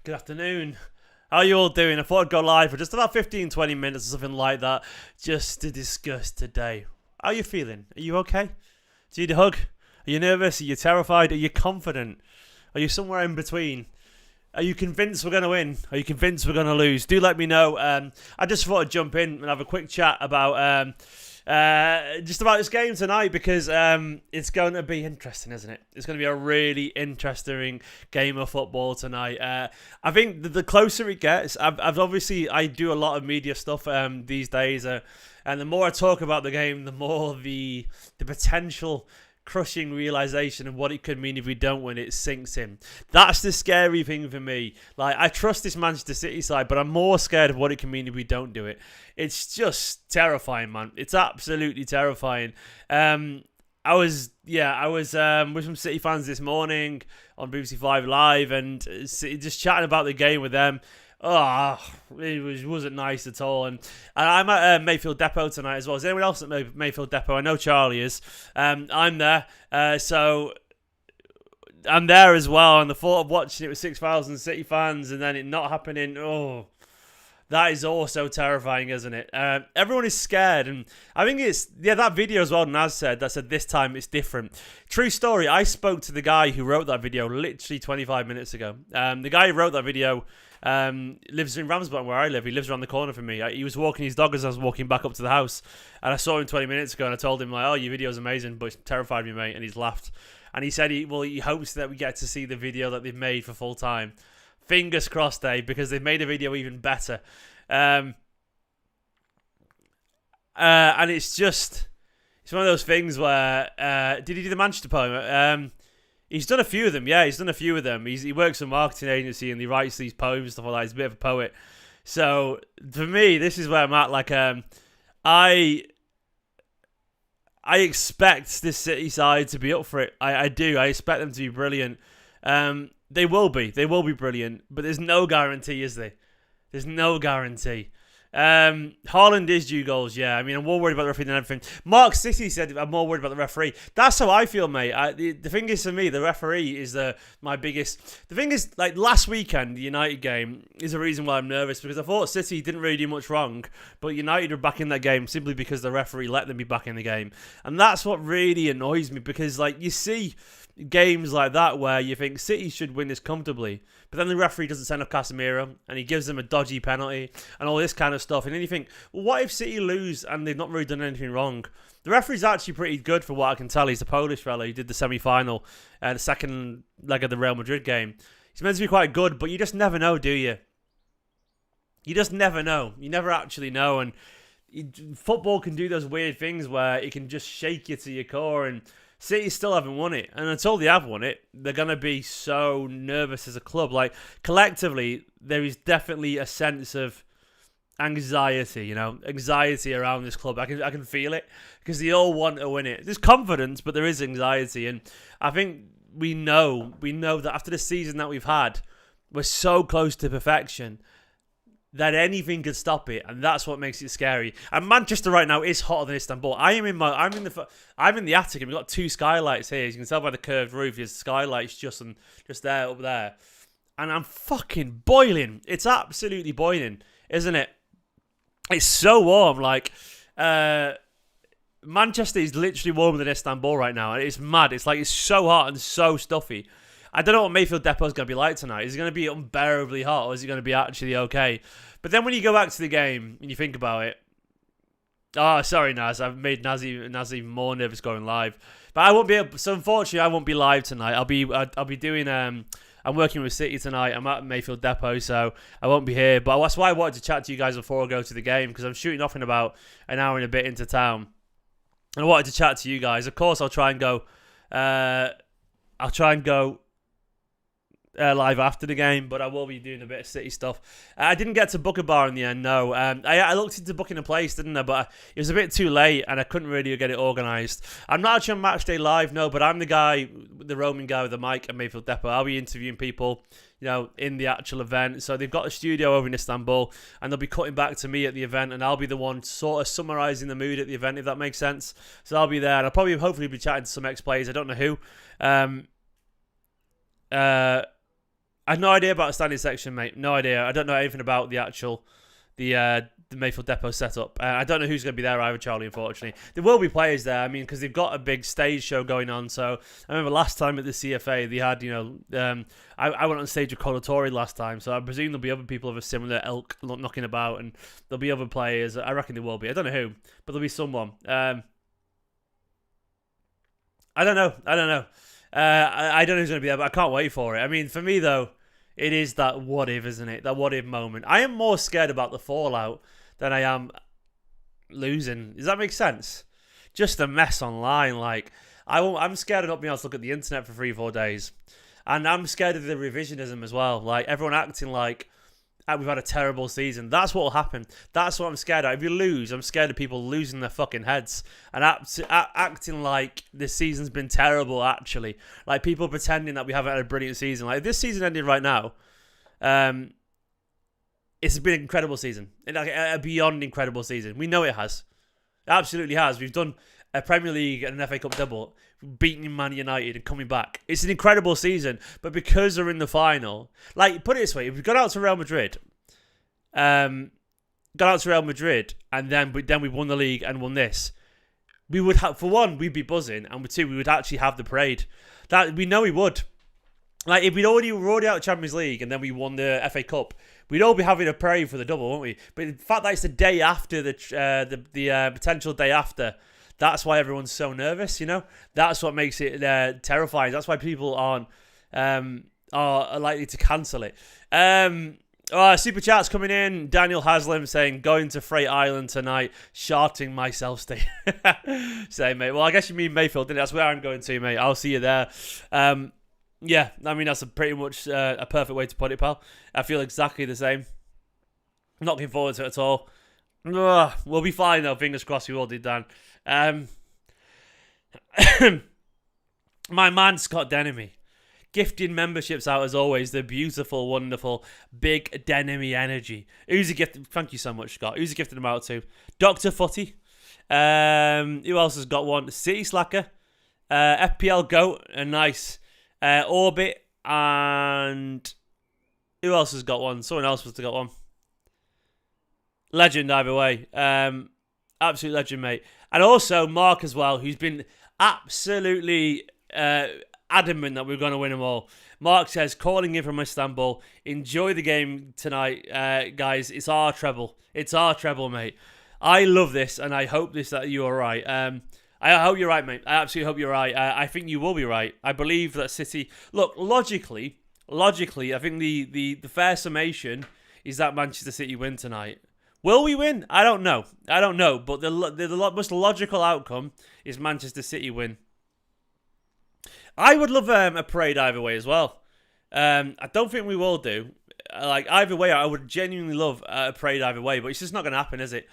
Good afternoon. How are you all doing? I thought I'd go live for just about 15-20 minutes or something like that, just to discuss today. How are you feeling? Are you okay? Do you need a hug? Are you nervous? Are you terrified? Are you confident? Are you somewhere in between? Are you convinced we're going to win? Are you convinced we're going to lose? Do let me know. I just thought I'd jump in and have a quick chat about just about this game tonight, because it's going to be interesting, isn't it? It's going to be a really interesting game of football tonight. I think the closer it gets, I've obviously, I do a lot of media stuff these days, and the more I talk about the game, the more the potential crushing realization of what it could mean if we don't win it sinks in. That's the scary thing for me. Like, I trust this Manchester City side, but I'm more scared of what it can mean if we don't do it. It's just terrifying, man. It's absolutely terrifying. I was with some City fans this morning on BBC 5 Live, and just chatting about the game with them. Oh, it wasn't nice at all. And I'm at Mayfield Depot tonight as well. Is anyone else at Mayfield Depot? I know Charlie is. I'm there. So I'm there as well. And the thought of watching it with 6,000 City fans and then it not happening, that is also terrifying, isn't it? Everyone is scared. And I think that video as well, Naz said, that said this time it's different. True story, I spoke to the guy who wrote that video literally 25 minutes ago. The guy who wrote that video lives in Ramsbottom, where I live. He lives around the corner from me. He was walking his dog as I was walking back up to the house, and I saw him 20 minutes ago, and I told him, like, "Oh, your video's amazing, but it's terrified me, mate." And he's laughed, and he said he hopes that we get to see the video that they've made for full time. Fingers crossed, Dave, because they've made a video even better. And it's one of those things where did he do the Manchester poem? He's done a few of them, yeah. He's done a few of them. He works for a marketing agency and he writes these poems and stuff like that. He's a bit of a poet. So for me, this is where I'm at. Like, I expect this City side to be up for it. I do. I expect them to be brilliant. They will be. They will be brilliant. But there's no guarantee, is there? There's no guarantee. Haaland is due goals, yeah. I mean, I'm more worried about the referee than everything. Mark City said I'm more worried about the referee. That's how I feel, mate. The thing is, for me, the referee is my biggest... The thing is, like, last weekend, the United game is the reason why I'm nervous, because I thought City didn't really do much wrong, but United were back in that game simply because the referee let them be back in the game. And that's what really annoys me, because, like, you see games like that where you think City should win this comfortably, but then the referee doesn't send off Casemiro and he gives them a dodgy penalty and all this kind of stuff, and then you think, well, what if City lose and they've not really done anything wrong? The referee's actually pretty good, for what I can tell. He's a Polish fellow. He did the semi-final, the second leg of the Real Madrid game. He's meant to be quite good, but you just never know, do you? You just never know. You never actually know, and football can do those weird things where it can just shake you to your core, and City still haven't won it. And until they have won it, they're going to be so nervous as a club. Like, collectively, there is definitely a sense of anxiety, anxiety around this club. I can feel it, because they all want to win it. There's confidence, but there is anxiety. And I think we know that after the season that we've had, we're so close to perfection that anything could stop it, and that's what makes it scary. And Manchester right now is hotter than Istanbul. I'm in the attic, and we've got two skylights here. As you can tell by the curved roof, there's skylights just there, up there, and I'm fucking boiling. It's absolutely boiling, isn't it? It's so warm. Like, Manchester is literally warmer than Istanbul right now, and it's mad. It's like, it's so hot and so stuffy. I don't know what Mayfield Depot is going to be like tonight. Is it going to be unbearably hot, or is it going to be actually okay? But then when you go back to the game and you think about it, oh, sorry, Naz, I've made Naz even more nervous going live. But I won't be able, so unfortunately, I won't be live tonight. I'll be doing I'm working with City tonight. I'm at Mayfield Depot, so I won't be here. But that's why I wanted to chat to you guys before I go to the game, because I'm shooting off in about an hour and a bit into town, and I wanted to chat to you guys. Of course, I'll try and go. Live after the game, but I will be doing a bit of City stuff. I didn't get to book a bar in the end, no. I looked into booking a place, didn't I? But it was a bit too late, and I couldn't really get it organised. I'm not actually on Match Day Live, no, but I'm the guy, the roaming guy with the mic at Mayfield Depot. I'll be interviewing people, in the actual event. So they've got a studio over in Istanbul, and they'll be cutting back to me at the event, and I'll be the one sort of summarising the mood at the event, if that makes sense. So I'll be there, and I'll hopefully be chatting to some ex-players. I don't know who. I have no idea about the standing section, mate. No idea. I don't know anything about the actual the Mayfield Depot setup. I don't know who's going to be there either, Charlie, unfortunately. There will be players there, I mean, because they've got a big stage show going on. So I remember last time at the CFA, they had, I went on stage with Colatori last time, so I presume there'll be other people of a similar ilk knocking about, and there'll be other players. I reckon there will be. I don't know who, but there'll be someone. I don't know. I don't know who's going to be there, but I can't wait for it. I mean, for me, though, it is that what if, isn't it? That what if moment. I am more scared about the fallout than I am losing. Does that make sense? Just a mess online. Like, I'm scared of not being able to look at the internet for 3-4 days. And I'm scared of the revisionism as well. Like, everyone acting like we've had a terrible season. That's what will happen. That's what I'm scared of. If you lose, I'm scared of people losing their fucking heads and acting like this season's been terrible, actually. Like, people pretending that we haven't had a brilliant season. Like, if this season ended right now, it's been an incredible season. Like, a beyond incredible season. We know it has. It absolutely has. We've done a Premier League and an FA Cup double, beating Man United and coming back. It's an incredible season, but because they're in the final, like, put it this way, if we got out to Real Madrid, and then we won the league and won this, we would have, for one, we'd be buzzing, and for two, we would actually have the parade. That we know we would. Like, if we're already out of Champions League and then we won the FA Cup, we'd all be having a parade for the double, wouldn't we? But the fact that it's the day after the potential day after, that's why everyone's so nervous. That's what makes it terrifying. That's why people are likely to cancel it. Super chats coming in. Daniel Haslam saying, going to Freight Island tonight, sharting myself stay. Say, mate. Well, I guess you mean Mayfield, didn't you? That's where I'm going to, mate. I'll see you there. Yeah, I mean, that's pretty much a perfect way to put it, pal. I feel exactly the same. I'm not looking forward to it at all. We'll be fine, though. Fingers crossed we all did, Dan. My man, Scott Denemy. Gifting memberships out as always. The beautiful, wonderful, big Denemy energy. Who's he gifted? Thank you so much, Scott. Who's he gifted them out to? Dr. Footy. Who else has got one? City Slacker. FPL Goat. Nice. Orbit. And who else has got one? Someone else must have got one. Legend either way. Absolute legend, mate. And also Mark as well, who's been absolutely adamant that we're going to win them all. Mark says, calling in from Istanbul, enjoy the game tonight, guys. It's our treble. It's our treble, mate. I love this, and I hope that you are right. I hope you're right, mate. I absolutely hope you're right. I think you will be right. I believe that City... Look, logically, I think the fair summation is that Manchester City win tonight. Will we win? I don't know. But the most logical outcome is Manchester City win. I would love a parade either way as well. I don't think we will do. Like, either way, I would genuinely love a parade either way, but it's just not going to happen, is it?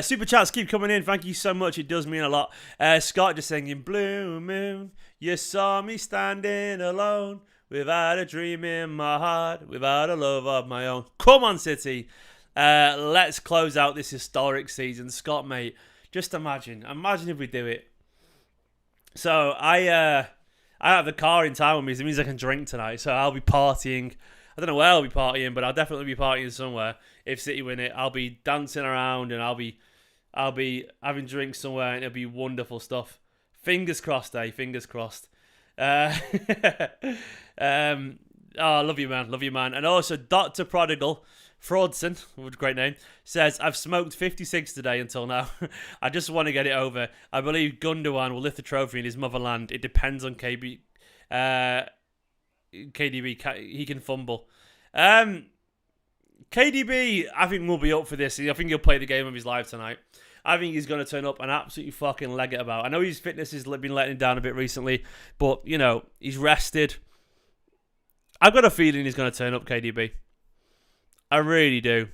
Super chats keep coming in. Thank you so much. It does mean a lot. Scott just singing, Blue Moon, you saw me standing alone, without a dream in my heart, without a love of my own. Come on, City. Let's close out this historic season. Scott, mate, just imagine if we do it. So I have the car in town with me, so it means I can drink tonight. So I'll be partying. I don't know where I'll be partying, but I'll definitely be partying somewhere. If City win it, I'll be dancing around and I'll be having drinks somewhere, and it'll be wonderful stuff. Fingers crossed, Fingers crossed. Oh, love you, man. And also, Dr. Prodigal Fraudson, what a great name, says, I've smoked 56 today until now. I just want to get it over. I believe Gundogan will lift the trophy in his motherland. It depends on KDB. He can fumble. KDB, I think, will be up for this. I think he'll play the game of his life tonight. I think he's going to turn up and absolutely fucking leg it about. I know his fitness has been letting him down a bit recently, but, he's rested. I've got a feeling he's going to turn up, KDB. I really do.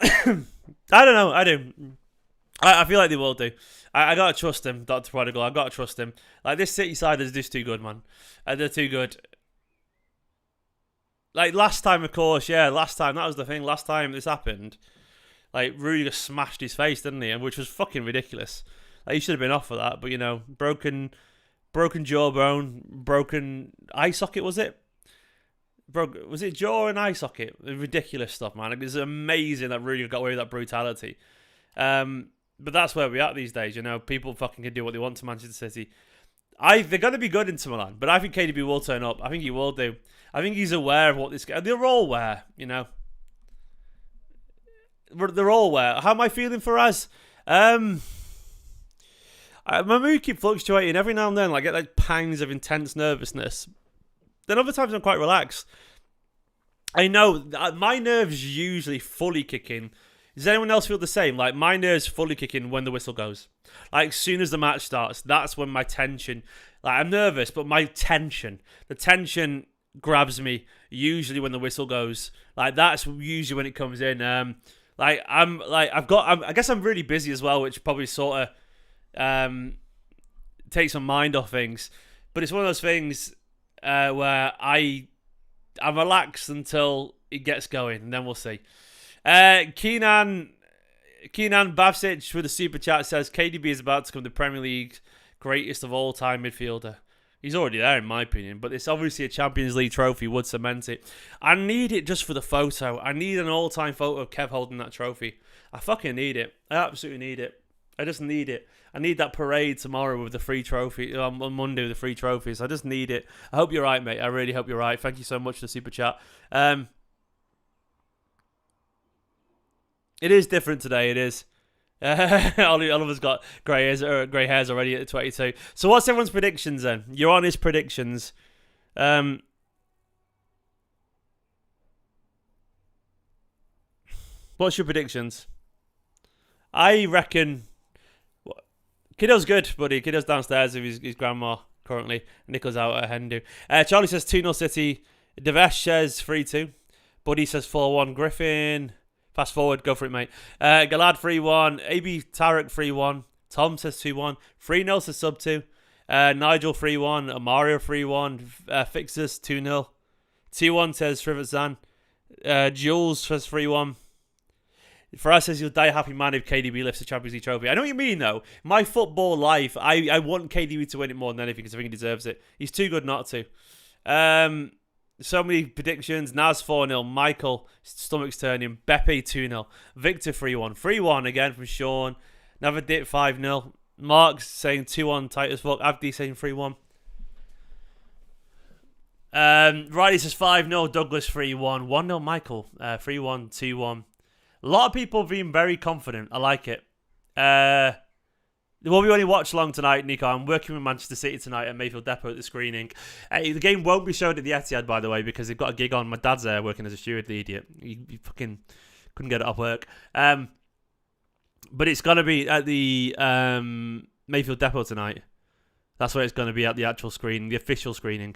I don't know. I do. I feel like they will do. I got to trust him, Dr. Prodigal. I've got to trust him. Like, this City side is just too good, man. They're too good. Like, last time, of course, that was the thing. Last time this happened, like, Rudiger smashed his face, didn't he? Which was fucking ridiculous. Like, he should have been off for that, but, broken broken jawbone, broken eye socket, was it? Was it jaw and eye socket? Ridiculous stuff, man. It's amazing that Rudiger got away with that brutality. But that's where we're at these days, you know. People fucking can do what they want to Manchester City. They're going to be good Inter Milan, but I think KDB will turn up. I think he will do. I think he's aware of what this guy... They're all aware, you know. They're all aware. How am I feeling for us? My mood keeps fluctuating. Every now and then I get like pangs of intense nervousness. Then other times I'm quite relaxed. I know my nerves usually fully kick in. Does anyone else feel the same? Like, my nerves fully kick in when the whistle goes. Like, as soon as the match starts, that's when my tension... Like, I'm nervous, but the tension grabs me usually when the whistle goes. Like, that's usually when it comes in. I guess I'm really busy as well, which probably sort of takes my mind off things. But it's one of those things where I'm relaxed until it gets going, and then we'll see. Keenan Bavsic with a super chat says KDB is about to become the Premier League's greatest of all time midfielder. He's already there in my opinion, but it's obviously a Champions League trophy would cement it. I need it just for the photo. I need an all-time photo of Kev holding that trophy. I fucking need it. I absolutely need it. I just need it. I need that parade tomorrow with the free trophy, on Monday with the free trophies. I just need it. I hope you're right, mate. I really hope you're right. Thank you so much for the super chat. It is different today, it is. Oliver's got grey hairs already at 22. So what's everyone's predictions then? Your honest predictions. What's your predictions? I reckon... Kiddo's good, buddy. Kiddo's downstairs with his grandma currently. Nico's out at Hendu. Charlie says 2-0 City. Devesh says 3-2. Buddy says 4-1 Griffin. Fast forward, go for it, mate. Galad 3-1. AB Tarek 3-1. Tom says 2-1. 3-0 says sub 2. Nigel 3-1. Mario 3-1. Fixes 2-0. 2-1 says Srivatsan. Jules says 3-1. Faraz says you'll die a happy man if KDB lifts the Champions League trophy. I know what you mean, though. My football life, I want KDB to win it more than anything because I think he deserves it. He's too good not to. So many predictions. Naz 4-0. Michael, stomach's turning. Beppe 2-0. Victor 3-1. 3-1 again from Sean. Navadit 5-0. Mark's saying 2-1 tight as fuck. Abdi saying 3-1. Riley says 5-0. Douglas 3-1. 1-0 Michael. 3-1. 2-1. A lot of people being very confident. I like it. Well, we only watch along tonight, Nico. I'm working with Manchester City tonight at Mayfield Depot at the screening. The game won't be showed at the Etihad, by the way, because they've got a gig on. My dad's there working as a steward, the idiot. He fucking couldn't get it off work. But it's going to be at the Mayfield Depot tonight. That's where it's going to be at the actual screening, the official screening.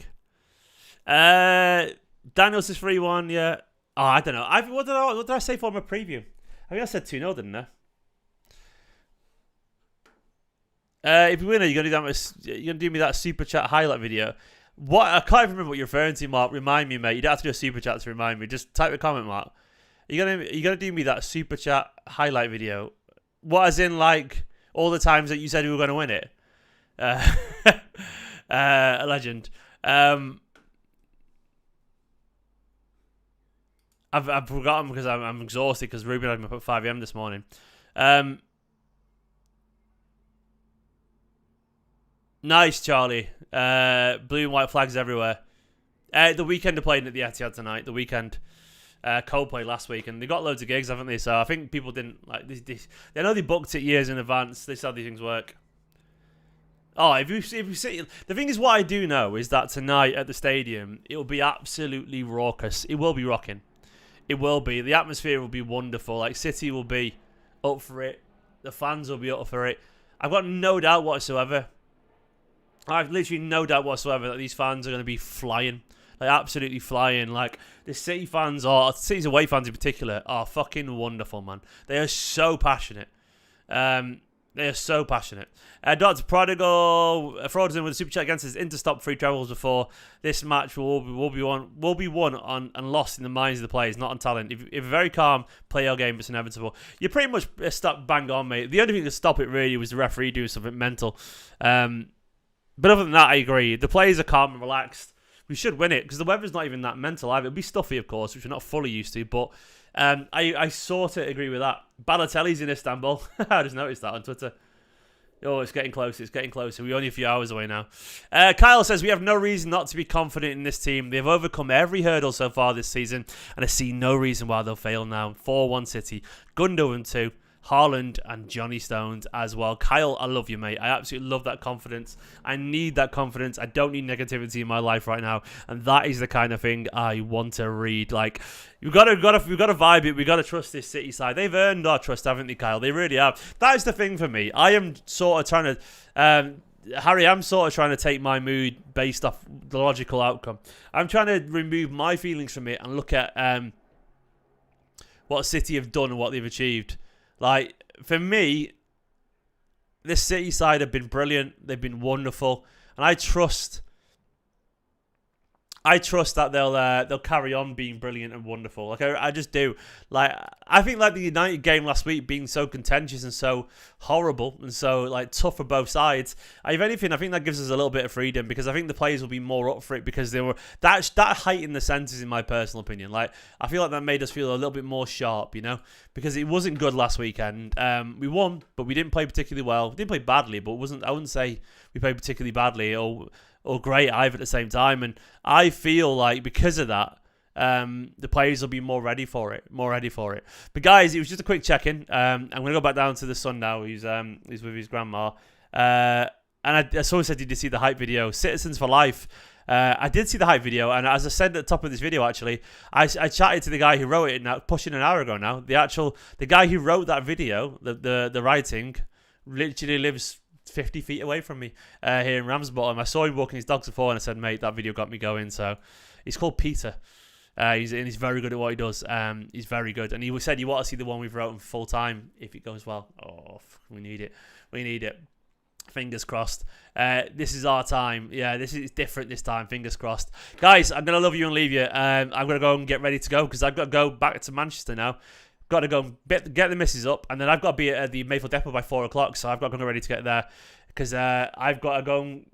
Daniel says 3-1, yeah. Oh, I don't know. What did I say for my preview? I think I said 2-0, didn't I? If you win, you're gonna do me that super chat highlight video. What I can't even remember what you're referring to, Mark. Remind me, mate. You don't have to do a super chat to remind me. Just type a comment, Mark. You're gonna do me that super chat highlight video. What, as in like all the times that you said we were gonna win it? A legend. I've forgotten because I'm exhausted because Ruben had me up at 5 a.m. this morning. Nice, Charlie. Blue and white flags everywhere. The Weeknd are playing at the Etihad tonight. The Weeknd. Coldplay last week, and they got loads of gigs, haven't they? So I think people didn't like this. They know they booked it years in advance. This is how these things work. Oh, if you see, the thing is, what I do know is that tonight at the stadium, it will be absolutely raucous. It will be rocking. It will be. The atmosphere will be wonderful. Like, City will be up for it. The fans will be up for it. I've got no doubt whatsoever. I've literally no doubt whatsoever that these fans are going to be flying. Like, absolutely flying. Like, the City fans, or City's away fans in particular, are fucking wonderful, man. They are so passionate. They are so passionate. Dr. Prodigal, Fraudzen with a super chat against his Inter stopped 3 travels before. This match will be won on and lost in the minds of the players, not on talent. If a very calm, play your game, it's inevitable. You pretty much stuck bang on, mate. The only thing to stop it really was the referee doing something mental. But But other than that, I agree. The players are calm and relaxed. We should win it because the weather's not even that mental either. It'll be stuffy, of course, which we're not fully used to. But I sort of agree with that. Balotelli's in Istanbul. I just noticed that on Twitter. Oh, it's getting closer. It's getting closer. We're only a few hours away now. Kyle says, we have no reason not to be confident in this team. They've overcome every hurdle so far this season, and I see no reason why they'll fail now. 4-1 City. Gundogan 2. Haaland and Johnny Stones as well. Kyle, I love you, mate. I absolutely love that confidence. I need that confidence. I don't need negativity in my life right now, and that is the kind of thing I want to read. Like, we've got to vibe it. We've got to trust this City side. They've earned our trust, haven't they, Kyle? They really have. That is the thing for me. I am sort of trying to. Harry, I'm sort of trying to take my mood based off the logical outcome. I'm trying to remove my feelings from it and look at what City have done and what they've achieved. Like, for me, this City side have been brilliant. They've been wonderful. And I trust that they'll carry on being brilliant and wonderful. Like, I just do. Like, I think, like, the United game last week being so contentious and so horrible and so, like, tough for both sides. If anything, I think that gives us a little bit of freedom because I think the players will be more up for it because they were that heightened the senses, in my personal opinion. Like, I feel like that made us feel a little bit more sharp, you know, because it wasn't good last weekend. We won, but we didn't play particularly well. We didn't play badly, but I wouldn't say we played particularly badly or great either at the same time. And I feel like because of that, the players will be more ready for it. But guys, it was just a quick check-in. I'm going to go back down to the son now. He's with his grandma. And someone said, did you see the hype video? Citizens for Life. I did see the hype video, and as I said at the top of this video, actually, I chatted to the guy who wrote it now, pushing an hour ago now. The guy who wrote that video, the writing, literally lives 50 feet away from me here in Ramsbottom. I saw him walking his dogs before and I said, mate, that video got me going. So he's called Peter. He's very good at what he does. He's very good. And he said, you want to see the one we've written full time if it goes well. Oh, we need it. Fingers crossed. This is our time. Yeah, this is different this time. Fingers crossed. Guys, I'm going to love you and leave you. I'm going to go and get ready to go because I've got to go back to Manchester now. Got to go get the missus up, and then I've got to be at the Mayfield Depot by 4 o'clock, so I've got to go ready to get there because I've got to go and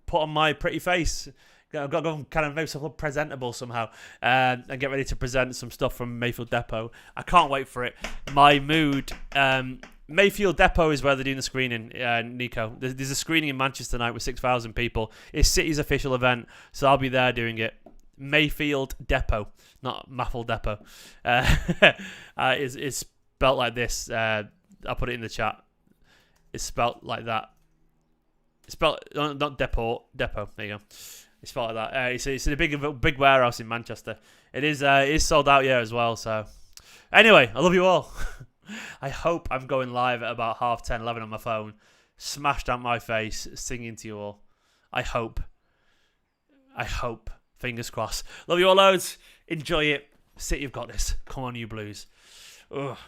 put on my pretty face. I've got to go and kind of make myself look presentable somehow and get ready to present some stuff from Mayfield Depot. I can't wait for it. My mood. Mayfield Depot is where they're doing the screening, Nico. There's a screening in Manchester tonight with 6,000 people. It's City's official event, so I'll be there doing it. Mayfield Depot, not Maffle Depot. It's spelt like this. I'll put it in the chat. It's spelt like that. It's spelt not depot. Depot. There you go. It's spelt like that. It's a big warehouse in Manchester. It is sold out here as well. So anyway, I love you all. I hope I'm going live at about 10:30, 11 on my phone, smashed out my face, singing to you all. I hope. Fingers crossed. Love you all loads. Enjoy it. City have got this. Come on, you Blues. Ugh.